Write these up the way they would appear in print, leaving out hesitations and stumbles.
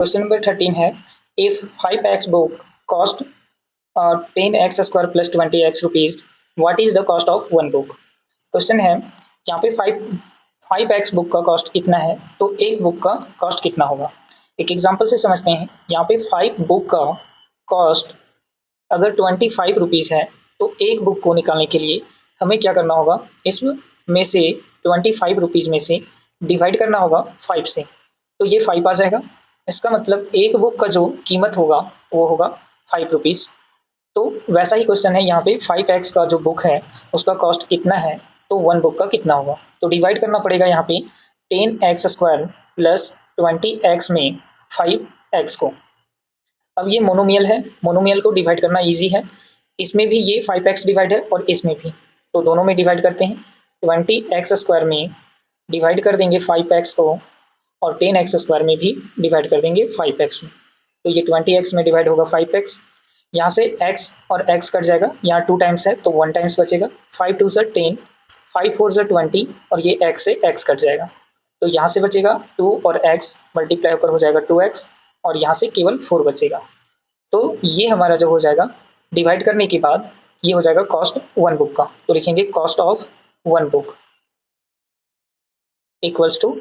Question number 13 है, if 5x book cost 10x square plus 20x rupees, what is the cost of one book. Question है यहाँ पे 5x book का cost कितना है, तो एक बुक का कॉस्ट कितना होगा। एक एग्जांपल से समझते हैं। यहाँ पे 5 बुक का कॉस्ट अगर 25 रुपीज़ है, तो एक बुक को निकालने के लिए हमें क्या करना होगा, इसमें से 25 रुपीज़ में से डिवाइड करना होगा 5 से, तो ये 5 आ जाएगा। इसका मतलब एक बुक का जो कीमत होगा वो होगा 5 रुपीज़। तो वैसा ही क्वेश्चन है, यहाँ पे 5x का जो बुक है उसका कॉस्ट कितना है, तो वन बुक का कितना होगा। तो डिवाइड करना पड़ेगा यहाँ पे 10x स्क्वायर प्लस 20x में 5x को। अब ये मोनोमियल है, मोनोमियल को डिवाइड करना इजी है। इसमें भी ये 5x डिवाइड है और इसमें भी, तो दोनों में डिवाइड करते हैं। 20x स्क्वायर में डिवाइड कर देंगे 5x को और 10x स्क्वायर में भी डिवाइड कर देंगे 5x में, तो ये 20x में डिवाइड होगा 5x। यहाँ से x और x कट जाएगा, यहाँ 2 टाइम्स है तो 1 टाइम्स बचेगा। 5 2 ज़ा 10, 5 4 ज़ा 20 और ये x से x कट जाएगा, तो यहाँ से बचेगा 2 और x मल्टीप्लाई होकर हो जाएगा 2x और यहाँ से केवल 4 बचेगा। तो ये हमारा जो हो जाएगा डिवाइड करने के बाद ये हो जाएगा कॉस्ट वन बुक का। तो लिखेंगे cost of one book equals to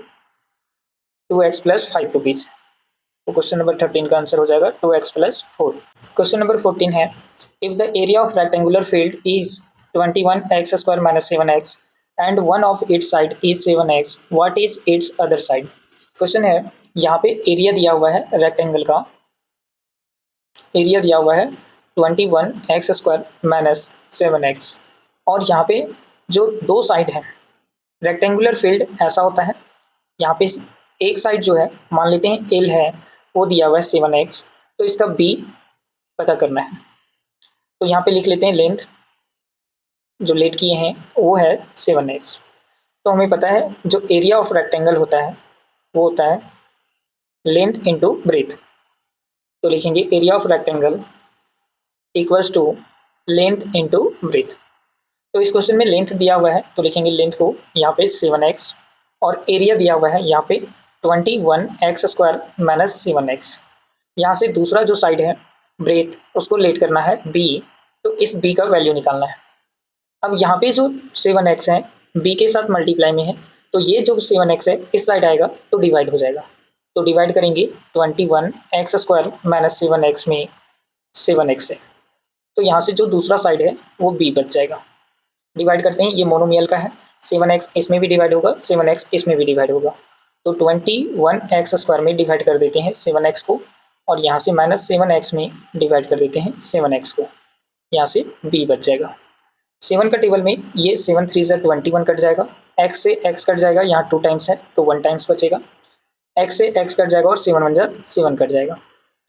2x plus 5 rupees. तो क्वेश्चन नंबर 13 का आंसर हो जाएगा 2x प्लस 4। क्वेश्चन नंबर 14 है, if the area of rectangular field is 21x square minus 7x and one of its side is 7x, what is it's other side. Question है, यहाँ पे area दिया हुआ है रेक्टेंगल का, एरिया दिया हुआ है 21x स्क्वायर माइनस 7x और यहाँ पे जो दो साइड है, रेक्टेंगुलर फील्ड ऐसा होता है, यहाँ पे एक साइड जो है मान लेते हैं L है, वो दिया हुआ है 7x, तो इसका B पता करना है। तो यहाँ पे लिख लेते हैं लेंथ जो लेट किए हैं वो है 7x। तो हमें पता है जो एरिया ऑफ रेक्टेंगल होता है वो होता है लेंथ इंटू ब्रेथ। तो लिखेंगे area of rectangle equals to length into breadth. तो इस क्वेश्चन में लेंथ दिया हुआ है तो लिखेंगे लेंथ को यहाँ पे 7x और एरिया दिया हुआ है यहाँ पे 21x स्क्वायर माइनस 7x। यहाँ से दूसरा जो साइड है ब्रेथ उसको लेट करना है b, तो इस b का वैल्यू निकालना है। अब यहाँ पे जो 7x है b के साथ मल्टीप्लाई में है, तो ये जो 7x है इस साइड आएगा तो डिवाइड हो जाएगा। तो डिवाइड करेंगे 21x स्क्वायर माइनस 7x में 7x से, तो यहाँ से जो दूसरा साइड है वो b बच जाएगा। डिवाइड करते हैं, ये मोनोमियल का है, 7x इसमें भी डिवाइड होगा, 7x इसमें भी डिवाइड होगा, तो 21x स्क्वायर में डिवाइड कर देते हैं 7x को और यहाँ से माइनस 7x में डिवाइड कर देते हैं 7x को, यहाँ से b बच जाएगा। 7 का टेबल में ये 7 3 ज़ा 21 कट जाएगा, x से x कट जाएगा, यहाँ 2 टाइम्स है तो 1 टाइम्स बचेगा, x से x कट जाएगा और 7 1 ज़ा 7 कट जाएगा,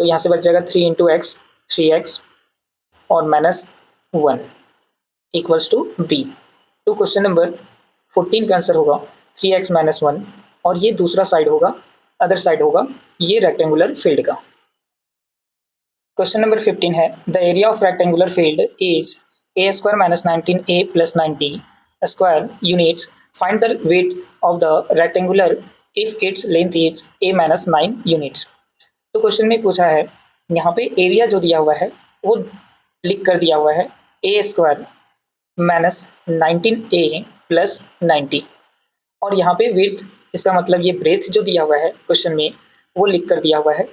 तो यहाँ से बच जाएगा 3 इंटू x 3x और माइनस 1 इक्वल्स टू b। तो क्वेश्चन नंबर 14 का आंसर होगा 3x माइनस 1 और ये दूसरा साइड होगा, अदर साइड होगा ये रेक्टेंगुलर फील्ड का। क्वेश्चन नंबर 15 है, the area of rectangular field is a square minus 19a plus 90 square units, find the width of the rectangular if its length is a minus 9 units. तो question में पूछा है, यहाँ पे area जो दिया हुआ है वो लिख कर दिया हुआ है a square minus 19a plus 90 और यहाँ पे विड्थ, इसका मतलब ये ब्रेथ जो दिया हुआ है क्वेश्चन में वो लिख कर दिया हुआ है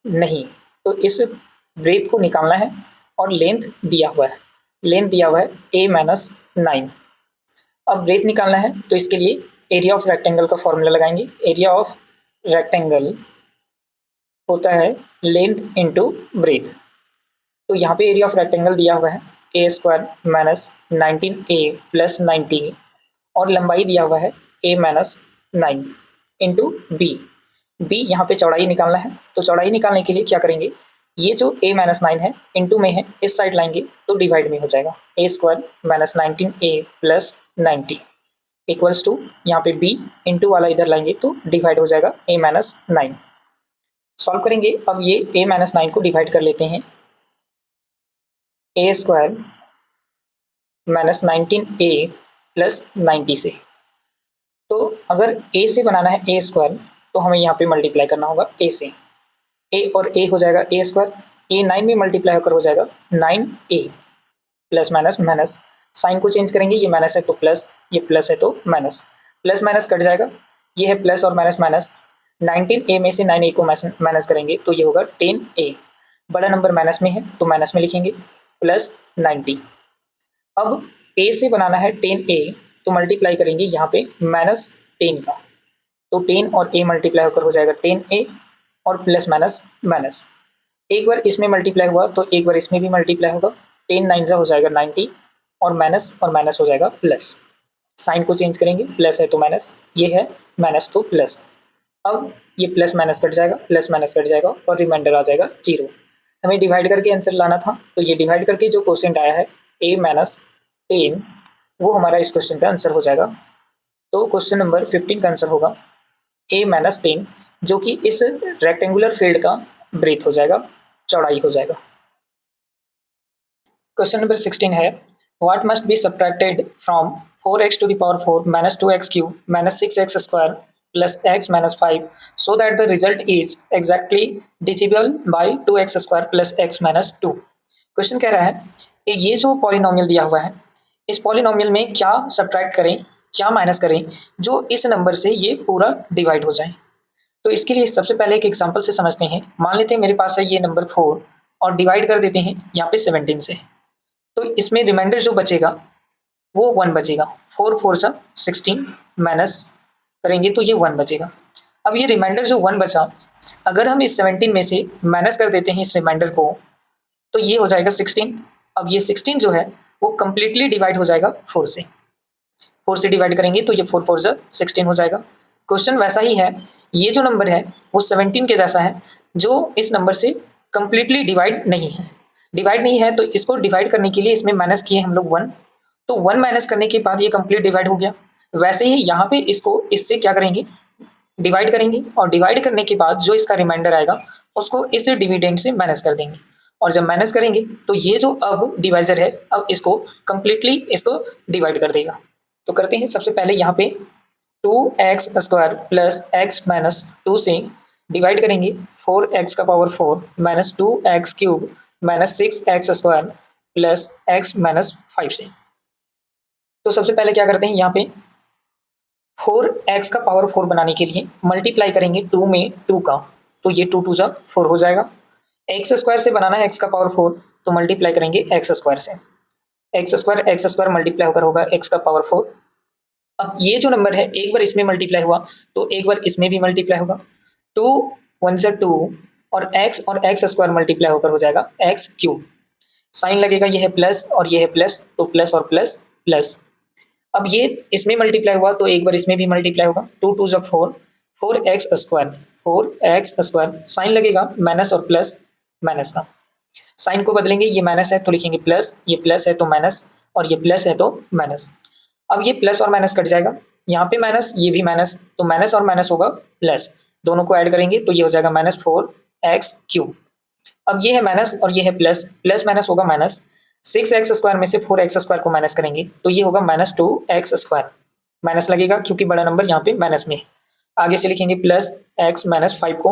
नहीं, तो इस ब्रेथ को निकालना है और लेंथ दिया हुआ है, लेंथ दिया हुआ है a माइनस 9। अब ब्रेथ निकालना है तो इसके लिए एरिया ऑफ रेक्टेंगल का फॉर्मूला लगाएंगे। एरिया ऑफ रेक्टेंगल होता है लेंथ इंटू ब्रेथ, तो यहाँ पे एरिया ऑफ रेक्टेंगल दिया हुआ है a square minus 19a plus 90 और लंबाई दिया हुआ है a माइनस 9 इंटू b। यहाँ पे चौड़ाई निकालना है, तो चौड़ाई निकालने के लिए क्या करेंगे, ये जो a माइनस 9 है इंटू में है इस साइड लाएंगे तो डिवाइड में हो जाएगा, a square minus 19a plus 90 equals to यहाँ पे b इंटू वाला इधर लाएंगे तो डिवाइड हो जाएगा a माइनस 9। सॉल्व करेंगे, अब ये a माइनस 9 को डिवाइड कर लेते हैं a square minus 19a plus 90 से। तो अगर a से बनाना है a स्क्वायर तो हमें यहाँ पे मल्टीप्लाई करना होगा a से, ए और ए हो जाएगा ए स्क्वायर, ए 9 में मल्टीप्लाई होकर हो जाएगा 9a plus minus minus, sign को चेंज करेंगे, ये माइनस है तो प्लस, ये प्लस है तो माइनस, प्लस माइनस कट जाएगा, ये है प्लस और माइनस माइनस, 19a में से 9a को माइनस करेंगे तो ये होगा 10a, बड़ा नंबर माइनस में है तो माइनस में लिखेंगे प्लस 90। अब a से बनाना है 10a तो मल्टीप्लाई करेंगे यहाँ पे माइनस 10 का, तो 10 और a मल्टीप्लाई होकर हो जाएगा 10a और प्लस माइनस माइनस, एक बार इसमें मल्टीप्लाई हुआ तो एक बार इसमें भी मल्टीप्लाई होगा, 10 9 हो जाएगा 90 और माइनस हो जाएगा प्लस, साइन को चेंज करेंगे, प्लस है तो माइनस, ये है माइनस तो प्लस, अब ये प्लस माइनस कट जाएगा, प्लस माइनस कट जाएगा और रिमाइंडर आ जाएगा 0। हमें डिवाइड करके आंसर लाना था तो ये डिवाइड करके जो क्वेश्चन आया है a माइनस 10 वो हमारा इस क्वेश्चन का आंसर हो जाएगा। तो क्वेश्चन नंबर 15 का आंसर होगा a माइनस 10 जो कि इस रेक्टेंगुलर फील्ड का ब्रेथ हो जाएगा, चौड़ाई हो जाएगा। क्वेश्चन नंबर 16 है what must be subtracted from 4x to the power 4 minus 2x cube minus 6x square plus x minus 5 so that the result is exactly divisible by 2x square plus x minus 2। Question कह रहा है कि ये जो polynomial दिया हुआ है इस पॉलिनोमियल में क्या सब्ट्रैक्ट करें, क्या माइनस करें जो इस नंबर से ये पूरा डिवाइड हो जाए। तो इसके लिए सबसे पहले एक एग्जांपल से समझते हैं। मान लेते हैं मेरे पास है ये नंबर 4 और डिवाइड कर देते हैं यहाँ पे 17 से, तो इसमें रिमाइंडर जो बचेगा वो 1 बचेगा, 4 4 सा 16 माइनस करेंगे तो ये 1 बचेगा। अब ये रिमाइंडर जो 1 बचा अगर हम इस 17 में से माइनस कर देते हैं इस रिमाइंडर को तो ये हो जाएगा 16। अब ये 16 जो है वो कम्प्लीटली डिवाइड हो जाएगा 4 से, 4 से डिवाइड करेंगे तो ये 4 4 सा 16 हो जाएगा। क्वेश्चन वैसा ही है, ये जो नंबर है वो 17 के जैसा है जो इस नंबर से कम्प्लीटली डिवाइड नहीं है, तो इसको डिवाइड करने के लिए इसमें माइनस किए हम लोग 1, तो 1 माइनस करने के बाद ये कंप्लीट डिवाइड हो गया। वैसे ही यहाँ पे इसको इससे क्या करेंगे, डिवाइड करेंगे और डिवाइड करने के बाद जो इसका रिमाइंडर आएगा उसको इस डिविडेंड से माइनस कर देंगे, और जब माइनस करेंगे तो ये जो अब डिवाइजर है अब इसको कंप्लीटली इसको डिवाइड कर देगा। तो करते हैं, सबसे पहले यहाँ पे 2x square plus x minus 2 से डिवाइड करेंगे 4x का power 4 minus 2x cube minus 6x square plus x minus 5 से। तो सबसे पहले क्या करते हैं, यहाँ पे 4x का पावर 4 बनाने के लिए मल्टीप्लाई करेंगे 2 में 2 का, तो ये 2 2 जा 4 हो जाएगा। x स्क्वायर से बनाना है x का पावर 4 तो मल्टीप्लाई करेंगे x स्क्वायर से, x स्क्वायर मल्टीप्लाई होकर होगा x का पावर 4। अब ये जो नंबर है एक बार इसमें मल्टीप्लाई हुआ तो एक बार इसमें भी मल्टीप्लाई होगा, 2 1 जा 2 और x स्क्वायर मल्टीप्लाई होकर हो जाएगा x क्यूब, साइन लगेगा, ये है प्लस और ये है प्लस तो प्लस और प्लस प्लस। अब ये इसमें मल्टीप्लाई हुआ तो एक बार इसमें भी मल्टीप्लाई होगा, 2 2 जा 4 4x स्क्वायर, साइन लगेगा माइनस और प्लस माइनस का, साइन को बदलेंगे, ये माइनस है तो लिखेंगे प्लस, ये प्लस है तो माइनस और ये प्लस है तो माइनस। अब ये प्लस और माइनस कट जाएगा, यहाँ पे माइनस ये भी माइनस, तो माइनस और माइनस होगा प्लस, दोनों को ऐड करेंगे तो ये हो जाएगा माइनस 4x क्यूब। अब ये है माइनस और ये है प्लस, प्लस माइनस होगा माइनस, 6x स्क्वायर में से 4x स्क्वायर को माइनस करेंगे तो ये होगा माइनस 2x स्क्वायर, माइनस लगेगा क्योंकि बड़ा नंबर यहाँ पे माइनस में। आगे से लिखेंगे प्लस x माइनस 5 को।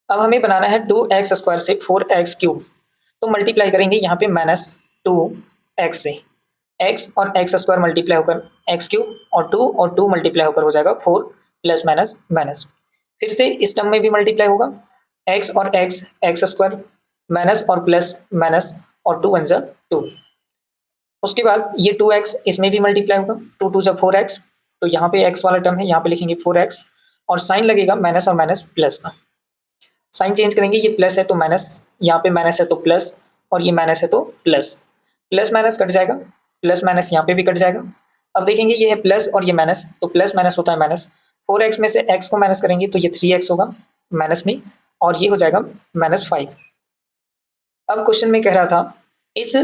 अब हमें बनाना है 2x स्क्वायर से 4x क्यूब, तो मल्टीप्लाई करेंगे यहाँ पे माइनस 2x से, x और x स्क्वायर मल्टीप्लाई होकर x क्यूब और 2 मल्टीप्लाई होकर हो जाएगा 4 प्लस माइनस माइनस, फिर से इस टर्म में भी मल्टीप्लाई होगा x और x स्क्वायर माइनस और प्लस माइनस और 2 1 जा 2, उसके बाद ये 2x इसमें भी मल्टीप्लाई होगा, 2 2 जा 4x, तो यहाँ पे x वाला टर्म है यहाँ पे लिखेंगे 4x और साइन लगेगा माइनस और माइनस प्लस का, साइन चेंज करेंगे, ये प्लस है तो माइनस, यहाँ पे माइनस है तो प्लस और ये माइनस है तो प्लस, प्लस माइनस कट जाएगा, प्लस माइनस यहाँ पे भी कट जाएगा। अब देखेंगे ये है प्लस और ये माइनस, तो प्लस माइनस होता है माइनस, 4x में से x को माइनस करेंगे तो ये 3x होगा माइनस में और ये हो जाएगा माइनस 5। अब क्वेश्चन में कह रहा था इस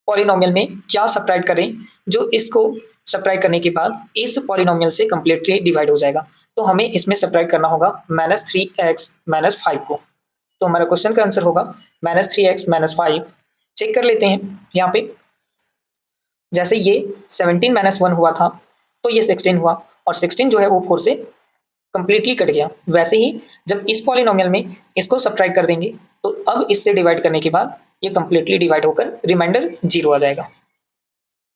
पॉलिनोमियल में क्या सब्ट्रैक्ट करें जो इसको सब्ट्रैक्ट करने के बाद इस पॉलिनोमियल से कंप्लीटली डिवाइड हो जाएगा, तो हमें इसमें सब्ट्रैक्ट करना होगा माइनस 3x माइनस 5 को, तो हमारा क्वेश्चन का आंसर होगा माइनस 3x माइनस 5। चेक कर लेते हैं यहाँ पे, जैसे ये 17 माइनस 1 हुआ था तो ये 16 हुआ और 16 जो है वो 4 से कंप्लीटली कट गया। वैसे ही जब इस पॉलिनोमियल में इसको सब्ट्रैक्ट कर देंगे तो अब इससे डिवाइड करने के बाद ये कंप्लीटली डिवाइड होकर रिमाइंडर 0 आ जाएगा।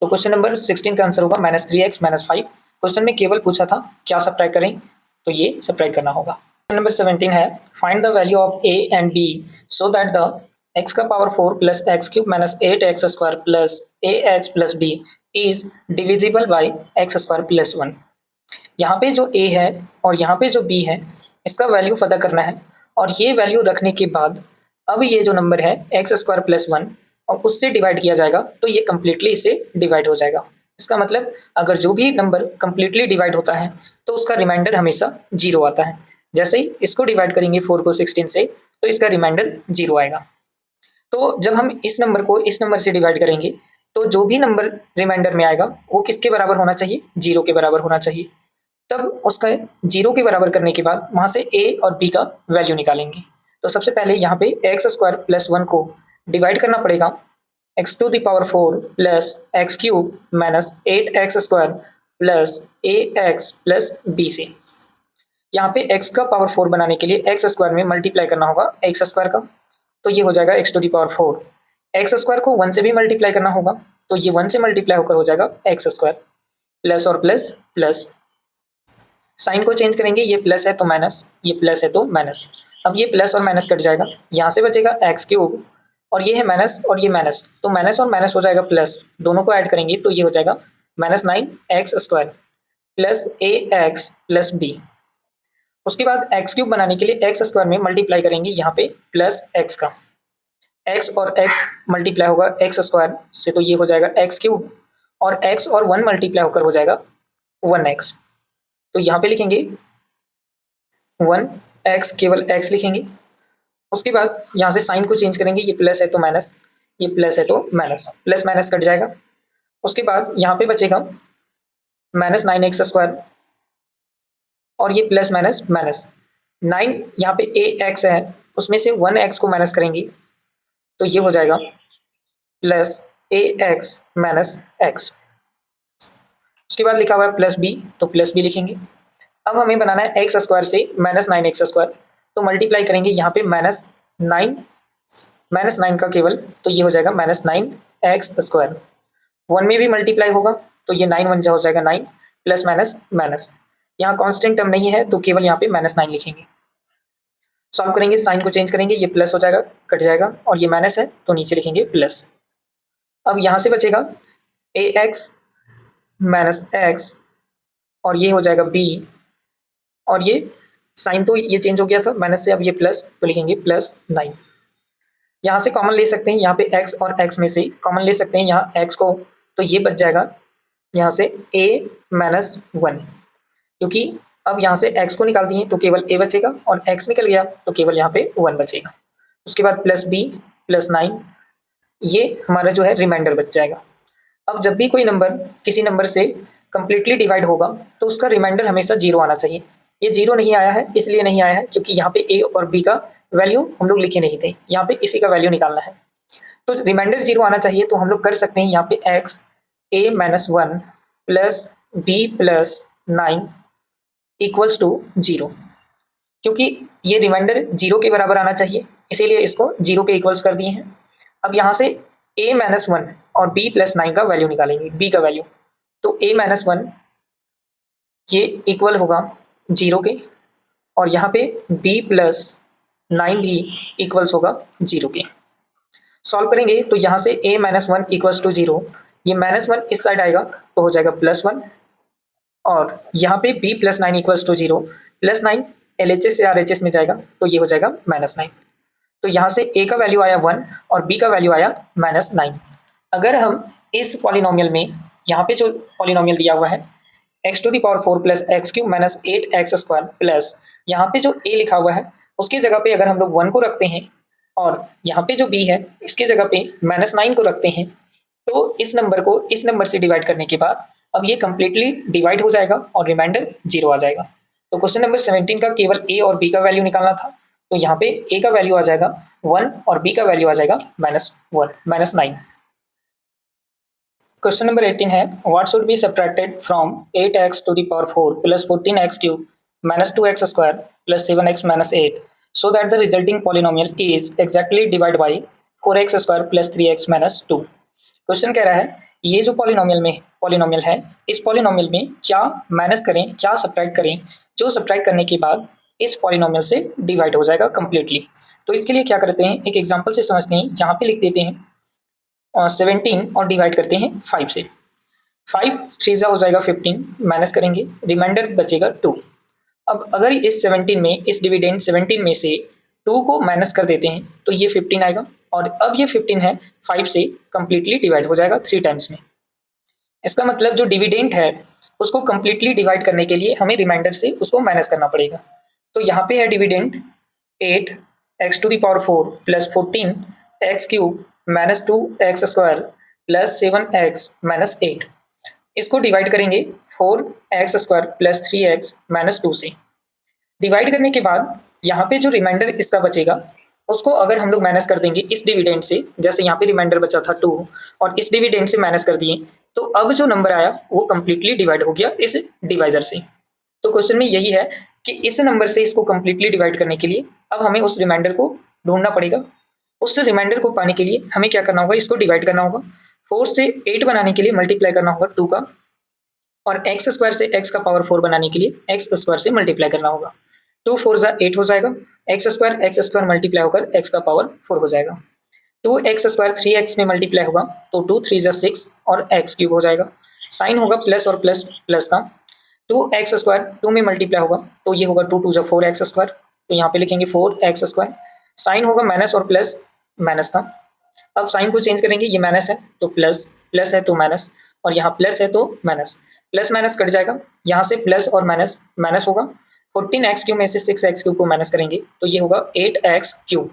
तो क्वेश्चन नंबर 16 का आंसर होगा -3x - 5। क्वेश्चन में केवल पूछा था क्या सब्ट्रैक्ट करें, तो ये सब्ट्रैक्ट करना होगा। क्वेश्चन नंबर 17 है find the value of a and b so that the x का power 4 plus X cube minus 8x square plus ax plus b is divisible by x square plus 1। यहाँ पे जो a है और यहाँ पे जो b है इसका वैल्यू पता करना है, और ये वैल्यू रखने के बाद अब ये जो नंबर है एक्स स्क्वायर प्लस 1 और उससे डिवाइड किया जाएगा तो ये कंप्लीटली इससे डिवाइड हो जाएगा। इसका मतलब अगर जो भी नंबर कंप्लीटली डिवाइड होता है तो उसका रिमाइंडर हमेशा 0 आता है। जैसे ही इसको डिवाइड करेंगे 4 को 16 से तो इसका रिमाइंडर 0 आएगा। तो जब हम इस नंबर को इस नंबर से डिवाइड करेंगे तो जो भी नंबर रिमाइंडर में आएगा वो किसके बराबर होना चाहिए, 0 के बराबर होना चाहिए। तब उसका 0 के बराबर करने के बाद वहां से a और b का वैल्यू निकालेंगे। तो सबसे पहले यहाँ पे एक्स स्क्वायर प्लस 1 को डिवाइड करना पड़ेगा x to the power 4 plus X cube minus 8x square plus ax plus b से। यहाँ पे x का पावर 4 बनाने के लिए x स्क्वायर में मल्टीप्लाई करना होगा x स्क्वायर का, तो ये हो जाएगा x to the power 4। X square को 1 से भी मल्टीप्लाई करना होगा तो ये 1 से मल्टीप्लाई होकर हो जाएगा एक्स स्क्वायर प्लस और प्लस प्लस। साइन को चेंज करेंगे, ये प्लस है तो माइनस, ये प्लस है तो माइनस। अब ये प्लस और माइनस कट जाएगा, यहाँ से बचेगा एक्स क्यूब और ये है माइनस और ये माइनस, तो माइनस और माइनस हो जाएगा प्लस, दोनों को ऐड करेंगे तो ये हो जाएगा -9x square plus ax plus b। उसके बाद एक्स क्यूब बनाने के लिए एक्स स्क्वायर में मल्टीप्लाई करेंगे यहाँ पे प्लस एक्स का, एक्स और एक्स मल्टीप्लाई होगा एक्स स्क्वायर से तो ये हो जाएगा एक्स क्यूब, और एक्स और 1 मल्टीप्लाई होकर हो जाएगा 1x। तो यहाँ पे लिखेंगे 1x, केवल x लिखेंगे। उसके बाद यहाँ से साइन को चेंज करेंगे, ये प्लस है तो माइनस, ये प्लस है तो माइनस, प्लस माइनस कट जाएगा। उसके बाद यहाँ पे बचेगा -9x स्क्वायर और ये प्लस माइनस माइनस 9, यहाँ पे ax है उसमें से 1x को माइनस करेंगे तो ये हो जाएगा प्लस ax माइनस x। उसके बाद लिखा हुआ है प्लस b, तो प्लस b लिखेंगे। अब हमें बनाना है एक्स स्क्वायर से -9x स्क्वायर, तो मल्टीप्लाई करेंगे यहाँ पे -9 का केवल, तो ये हो जाएगा -9x स्क्वायर। 1 में भी मल्टीप्लाई होगा तो ये 9 1 जा हो जाएगा 9 प्लस माइनस माइनस, यहाँ कांस्टेंट टर्म नहीं है तो केवल यहाँ पे -9 लिखेंगे। सॉल्व करेंगे, साइन को चेंज करेंगे, ये प्लस हो जाएगा कट जाएगा और ये माइनस है तो नीचे लिखेंगे प्लस। अब यहाँ से बचेगा ax माइनस x और ये हो जाएगा b, और ये साइन तो ये चेंज हो गया था माइनस से, अब ये प्लस तो लिखेंगे +9। यहाँ से कॉमन ले सकते हैं, यहाँ पे x और x में से कॉमन ले सकते हैं यहाँ x को, तो ये बच जाएगा यहाँ से a माइनस 1, क्योंकि अब यहाँ से x को निकाल दिए तो केवल a बचेगा और x निकल गया तो केवल यहाँ पे 1 बचेगा। उसके बाद प्लस b प्लस 9, ये हमारा जो है रिमाइंडर बच जाएगा। अब जब भी कोई नंबर किसी नंबर से कंप्लीटली डिवाइड होगा तो उसका रिमाइंडर हमेशा 0 आना चाहिए। ये 0 नहीं आया है, इसलिए नहीं आया है क्योंकि यहाँ पे a और b का वैल्यू हम लोग लिखे नहीं थे, यहाँ पे इसी का वैल्यू निकालना है। तो रिमाइंडर 0 आना चाहिए, तो हम लोग कर सकते हैं यहाँ पे x a minus 1 plus b plus 9 equals to 0, क्योंकि ये रिमाइंडर 0 के बराबर आना चाहिए इसीलिए इसको 0 के इक्वल्स कर दिए हैं। अब यहाँ से a माइनस 1 और b प्लस 9 का वैल्यू निकालेंगे, b का वैल्यू, तो a माइनस 1 ये इक्वल होगा 0 के, और यहाँ पे b प्लस 9 भी इक्वल्स होगा 0 के। सॉल्व करेंगे तो यहाँ से a माइनस 1 इक्वल्स टू 0, ये -1 इस साइड आएगा तो हो जाएगा +1, और यहाँ पे b plus 9 equals to 0, +9 LHS से RHS में जाएगा तो ये हो जाएगा -9। तो यहाँ से a का वैल्यू आया 1 और b का वैल्यू आया -9। अगर हम इस पॉलिनोमियल में यहाँ पे जो पॉलिनोमियल दिया हुआ है x to the power 4 plus X cube minus 8x square plus यहाँ पे जो a लिखा हुआ है उसकी जगह पे अगर हम लोग 1 को रखते हैं और यहाँ पे जो b है इसके जगह पे -9 को रखते हैं, तो इस नंबर को इस नंबर से डिवाइड करने के बाद अब ये कंप्लीटली डिवाइड हो जाएगा और रिमाइंडर 0 आ जाएगा। तो क्वेश्चन नंबर 17 का केवल a और b का वैल्यू निकालना था, तो यहाँ पे a का वैल्यू आ जाएगा 1 और b का वैल्यू आ जाएगा -9। क्वेश्चन नंबर 18 है what should be subtracted from 8x to the power 4 plus 14x cube minus 2x square plus 7x minus 8 so that the resulting polynomial is exactly divided by 4x square plus 3x minus 2। Question कह रहा है ये जो polynomial है, इस polynomial में क्या minus करें, क्या सब्ट्रैक्ट करें, जो सब्ट्रैक्ट करने के बाद इस पॉलिनोमियल से डिवाइड हो जाएगा कंप्लीटली। तो इसके लिए क्या करते हैं, एक एग्जांपल से समझते हैं। यहाँ पे लिख देते हैं 17 और डिवाइड करते हैं 5 से। 5 3 हो जाएगा 15, माइनस करेंगे, रिमाइंडर बचेगा 2। अब अगर इस 17 में, इस डिविडेंड 17 में से 2 को माइनस कर देते हैं तो ये 15 आएगा, और अब ये 15 है 5 से कंप्लीटली डिवाइड हो जाएगा 3 टाइम्स में। इसका मतलब जो डिविडेंड है उसको कंप्लीटली डिवाइड करने के लिए हमें रिमाइंडर से उसको माइनस करना पड़ेगा। तो यहाँ पे है dividend 8x⁴ plus 14x³ minus 2x square plus 7x minus 8। इसको डिवाइड करेंगे 4x square plus 3x minus 2 से। डिवाइड करने के बाद यहाँ पे जो रिमाइंडर इसका बचेगा उसको अगर हम लोग माइनस कर देंगे इस डिविडेंड से, जैसे यहाँ पे रिमाइंडर बचा था 2 और इस डिविडेंड से माइनस कर दिए, तो अब जो नंबर आया वो कंप्लीटली डिवाइड हो गया इस डिवाइजर से। तो क्वेश्चन में यही है कि इस नंबर से इसको कंप्लीटली डिवाइड करने के लिए अब हमें उस रिमाइंडर को ढूंढना पड़ेगा। उस रिमाइंडर को पाने के लिए हमें क्या करना होगा, इसको डिवाइड करना होगा। 4 से 8 बनाने के लिए मल्टीप्लाई करना होगा 2 का, और x स्क्वायर से x का पावर 4 बनाने के लिए x स्क्वायर से मल्टीप्लाई करना होगा। 2 4 8 हो जाएगा, x स्क्वायर मल्टीप्लाई होकर x का पावर 4 हो जाएगा। 2x स्क्वायर 3x में मल्टीप्लाई होगा तो 2 3 6 और x³ हो जाएगा। साइन होगा प्लस और प्लस प्लस का। 2x स्क्वायर 2 में मल्टीप्लाई होगा तो ये होगा 2 2 4x स्क्वायर, तो यहाँ पे लिखेंगे 4x स्क्वायर। साइन होगा माइनस और प्लस माइनस का। अब साइन को चेंज करेंगे, ये माइनस है तो प्लस, प्लस है तो माइनस, और यहाँ प्लस है तो माइनस। प्लस माइनस कट जाएगा, यहाँ से प्लस और माइनस माइनस होगा। 14x³ में से 6x³ को माइनस करेंगे तो ये होगा 8x³।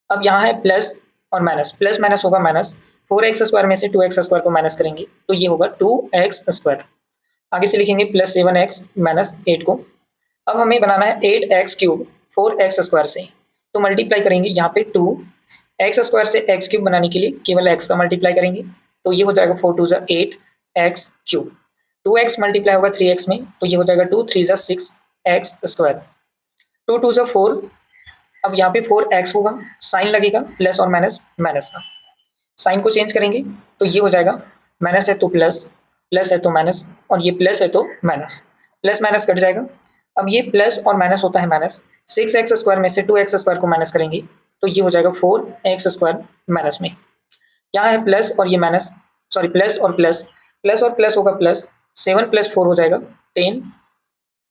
अब यहाँ है प्लस और माइनस, प्लस माइनस होगा माइनस। 4x स्क्वायर में से 2x स्क्वायर को माइनस करेंगे तो ये होगा 2x स्क्वायर। आगे से लिखेंगे प्लस 7x माइनस 8 को। अब हमें बनाना है 8x³ 4x स्क्वायर से, तो मल्टीप्लाई करेंगे यहाँ पे 2x स्क्वायर से x³ बनाने के लिए केवल x का मल्टीप्लाई करेंगे तो ये हो जाएगा 4 2 8x³। 2x मल्टीप्लाई होगा 3x में तो ये हो जाएगा 2 3 6x स्क्वायर। 2 2 4, अब यहाँ पे 4x होगा, साइन लगेगा प्लस और माइनस माइनस का। साइन को चेंज करेंगे तो ये हो जाएगा माइनस है तो प्लस, प्लस है तो माइनस, और ये प्लस है तो माइनस। प्लस माइनस कट जाएगा, अब ये प्लस और माइनस होता है माइनस। 6x स्क्वायर में से 2x स्क्वायर को माइनस करेंगे तो ये हो जाएगा 4x स्क्वायर माइनस में। यहाँ है प्लस और ये माइनस, सॉरी प्लस और प्लस, प्लस और प्लस होगा प्लस। 7 + 4 हो जाएगा 10,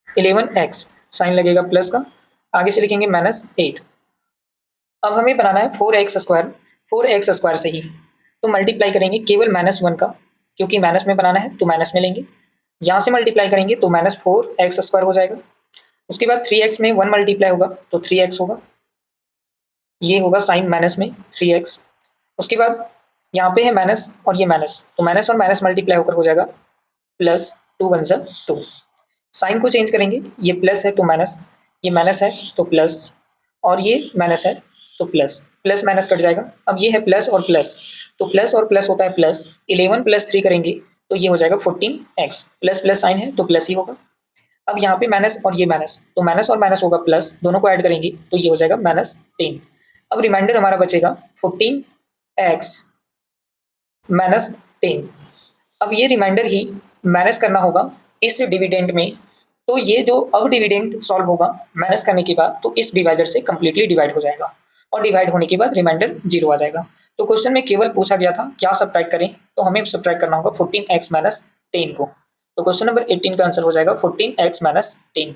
11x, साइन लगेगा प्लस का। आगे से लिखेंगे माइनस 8। अब हमें बनाना है 4x स्क्वायर से ही, तो मल्टीप्लाई करेंगे केवल -1 का, क्योंकि माइनस में बनाना है तो माइनस में लेंगे। यहाँ से मल्टीप्लाई करेंगे तो -4x स्क्वायर हो जाएगा। उसके बाद 3x में 1 मल्टीप्लाई होगा तो 3x होगा, ये होगा साइन माइनस में 3x। उसके बाद यहाँ पे है माइनस और ये माइनस, तो माइनस और माइनस मल्टीप्लाई होकर हो जाएगा प्लस 2 1 2। साइन को चेंज करेंगे, ये प्लस है तो माइनस, ये माइनस है तो प्लस, और ये माइनस है तो प्लस। प्लस माइनस कट जाएगा, अब ये है प्लस और प्लस, तो प्लस और प्लस होता है प्लस। 11 + 3 करेंगे तो ये हो जाएगा 14x, प्लस प्लस साइन है तो प्लस ही होगा। अब यहाँ पे माइनस और ये माइनस, तो माइनस और माइनस होगा प्लस, दोनों को ऐड करेंगे तो ये हो जाएगा -10। अब रिमाइंडर हमारा बचेगा 14x -10। अब ये रिमाइंडर ही माइनस करना होगा इस डिविडेंड में, तो ये जो अब डिविडेंड सॉल्व होगा माइनस करने के बाद, तो इस डिवाइजर से कंप्लीटली डिवाइड हो जाएगा, और डिवाइड होने के बाद रिमाइंडर 0 आ जाएगा। तो क्वेश्चन में केवल पूछा गया था क्या सब्ट्रैक्ट करें, तो हमें सब्ट्रैक्ट करना होगा 14x - 10 को। तो क्वेश्चन नंबर 18 का आंसर हो जाएगा 14x - 10।